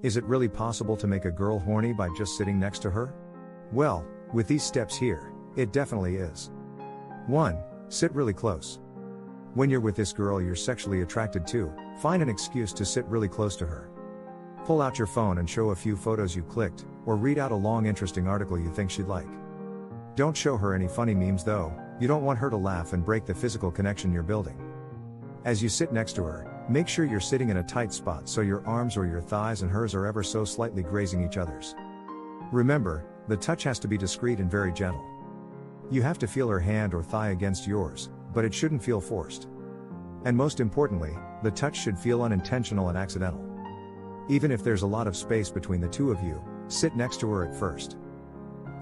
Is it really possible to make a girl horny by just sitting next to her? Well, with these steps here, it definitely is. 1. Sit really close. When you're with this girl you're sexually attracted to, find an excuse to sit really close to her. Pull out your phone and show a few photos you clicked, or read out a long interesting article you think she'd like. Don't show her any funny memes though, you don't want her to laugh and break the physical connection you're building. As you sit next to her, make sure you're sitting in a tight spot so your arms or your thighs and hers are ever so slightly grazing each other's. Remember, the touch has to be discreet and very gentle. You have to feel her hand or thigh against yours, but it shouldn't feel forced. And most importantly, the touch should feel unintentional and accidental. Even if there's a lot of space between the two of you, sit next to her at first.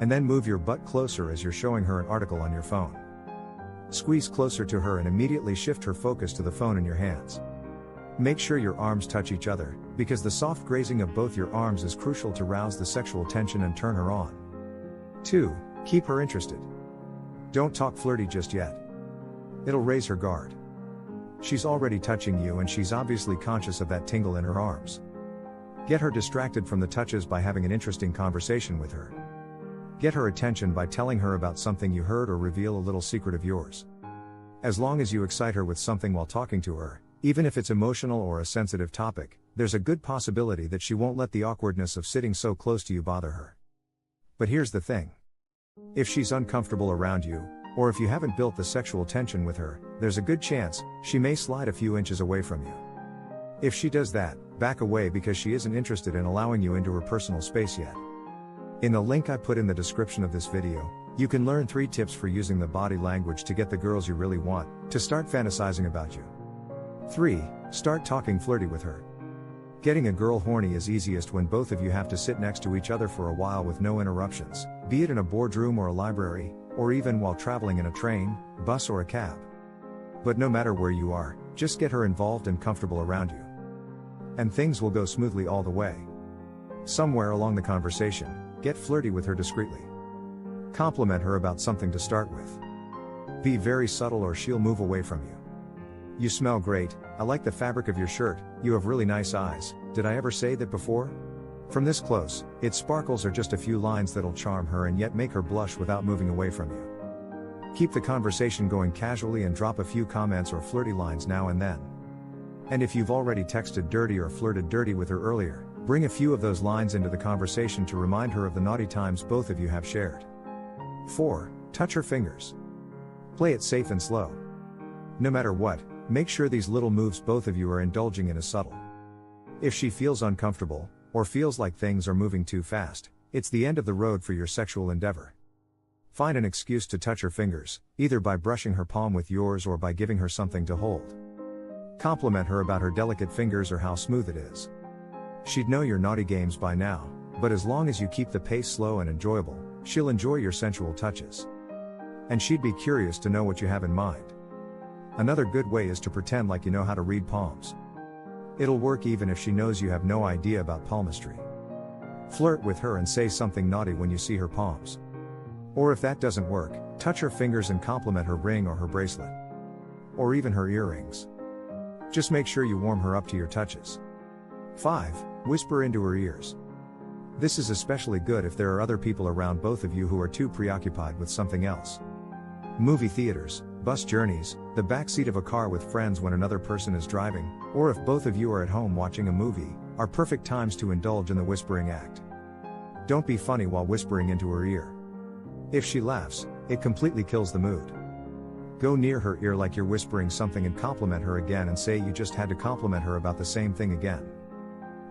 And then move your butt closer as you're showing her an article on your phone. Squeeze closer to her and immediately shift her focus to the phone in your hands. Make sure your arms touch each other, because the soft grazing of both your arms is crucial to rouse the sexual tension and turn her on. 2. Keep her interested. Don't talk flirty just yet. It'll raise her guard. She's already touching you and she's obviously conscious of that tingle in her arms. Get her distracted from the touches by having an interesting conversation with her. Get her attention by telling her about something you heard or reveal a little secret of yours. As long as you excite her with something while talking to her, even if it's emotional or a sensitive topic, there's a good possibility that she won't let the awkwardness of sitting so close to you bother her. But here's the thing. If she's uncomfortable around you, or if you haven't built the sexual tension with her, there's a good chance she may slide a few inches away from you. If she does that, back away because she isn't interested in allowing you into her personal space yet. In the link I put in the description of this video, you can learn 3 tips for using the body language to get the girls you really want to start fantasizing about you. 3. Start talking flirty with her. Getting a girl horny is easiest when both of you have to sit next to each other for a while with no interruptions, be it in a boardroom or a library, or even while traveling in a train, bus or a cab. But no matter where you are, just get her involved and comfortable around you. And things will go smoothly all the way. Somewhere along the conversation, get flirty with her discreetly. Compliment her about something to start with. Be very subtle or she'll move away from you. You smell great, I like the fabric of your shirt, you have really nice eyes, did I ever say that before? From this close, it sparkles are just a few lines that'll charm her and yet make her blush without moving away from you. Keep the conversation going casually and drop a few comments or flirty lines now and then. And if you've already texted dirty or flirted dirty with her earlier, bring a few of those lines into the conversation to remind her of the naughty times both of you have shared. 4. Touch her fingers. Play it safe and slow. No matter what, make sure these little moves both of you are indulging in is subtle. If she feels uncomfortable, or feels like things are moving too fast, it's the end of the road for your sexual endeavor. Find an excuse to touch her fingers, either by brushing her palm with yours or by giving her something to hold. Compliment her about her delicate fingers or how smooth it is. She'd know your naughty games by now, but as long as you keep the pace slow and enjoyable, she'll enjoy your sensual touches. And she'd be curious to know what you have in mind. Another good way is to pretend like you know how to read palms. It'll work even if she knows you have no idea about palmistry. Flirt with her and say something naughty when you see her palms. Or if that doesn't work, touch her fingers and compliment her ring or her bracelet. Or even her earrings. Just make sure you warm her up to your touches. 5. Whisper into her ears. This is especially good if there are other people around both of you who are too preoccupied with something else. Movie theaters, bus journeys, the backseat of a car with friends when another person is driving, or if both of you are at home watching a movie, are perfect times to indulge in the whispering act. Don't be funny while whispering into her ear. If she laughs, it completely kills the mood. Go near her ear like you're whispering something and compliment her again and say you just had to compliment her about the same thing again.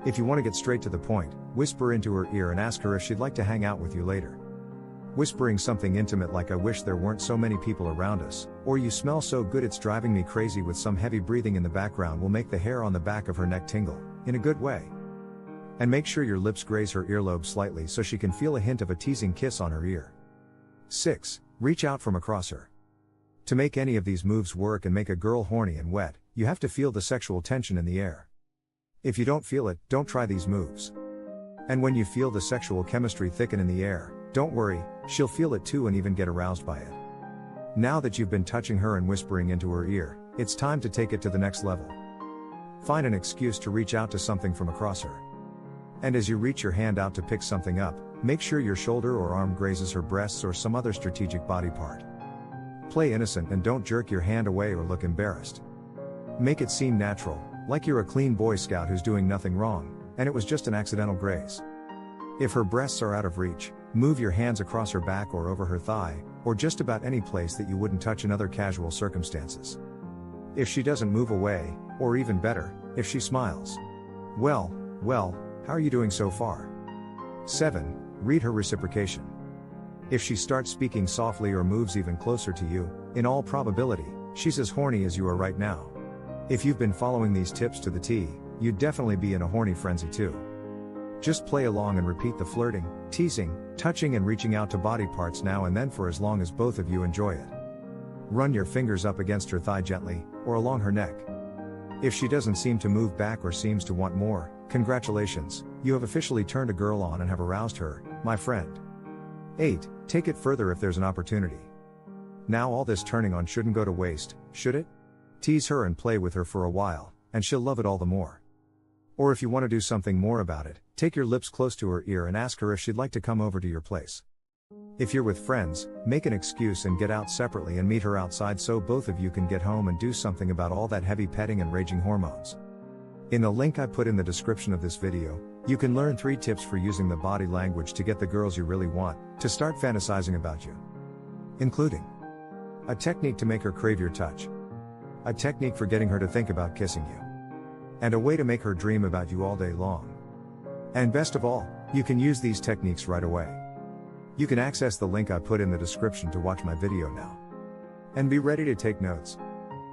If you want to get straight to the point, whisper into her ear and ask her if she'd like to hang out with you later. Whispering something intimate like I wish there weren't so many people around us, or you smell so good it's driving me crazy with some heavy breathing in the background will make the hair on the back of her neck tingle, in a good way. And make sure your lips graze her earlobe slightly so she can feel a hint of a teasing kiss on her ear. 6. Reach out from across her. To make any of these moves work and make a girl horny and wet, you have to feel the sexual tension in the air. If you don't feel it, don't try these moves. And when you feel the sexual chemistry thicken in the air, don't worry, she'll feel it too and even get aroused by it. Now that you've been touching her and whispering into her ear, it's time to take it to the next level. Find an excuse to reach out to something from across her. And as you reach your hand out to pick something up, make sure your shoulder or arm grazes her breasts or some other strategic body part. Play innocent and don't jerk your hand away or look embarrassed. Make it seem natural, like you're a clean Boy Scout who's doing nothing wrong, and it was just an accidental graze. If her breasts are out of reach, move your hands across her back or over her thigh, or just about any place that you wouldn't touch in other casual circumstances. If she doesn't move away, or even better, if she smiles. Well, how are you doing so far? 7. Read her reciprocation. If she starts speaking softly or moves even closer to you, in all probability, she's as horny as you are right now. If you've been following these tips to the T, you'd definitely be in a horny frenzy too. Just play along and repeat the flirting, teasing, touching and reaching out to body parts now and then for as long as both of you enjoy it. Run your fingers up against her thigh gently, or along her neck. If she doesn't seem to move back or seems to want more, congratulations, you have officially turned a girl on and have aroused her, my friend. 8. Take it further if there's an opportunity. Now all this turning on shouldn't go to waste, should it? Tease her and play with her for a while, and she'll love it all the more. Or if you want to do something more about it, take your lips close to her ear and ask her if she'd like to come over to your place. If you're with friends, make an excuse and get out separately and meet her outside so both of you can get home and do something about all that heavy petting and raging hormones. In the link I put in the description of this video, you can learn 3 tips for using the body language to get the girls you really want to start fantasizing about you. Including a technique to make her crave your touch, a technique for getting her to think about kissing you, and a way to make her dream about you all day long. And best of all, you can use these techniques right away. You can access the link I put in the description to watch my video now. And be ready to take notes.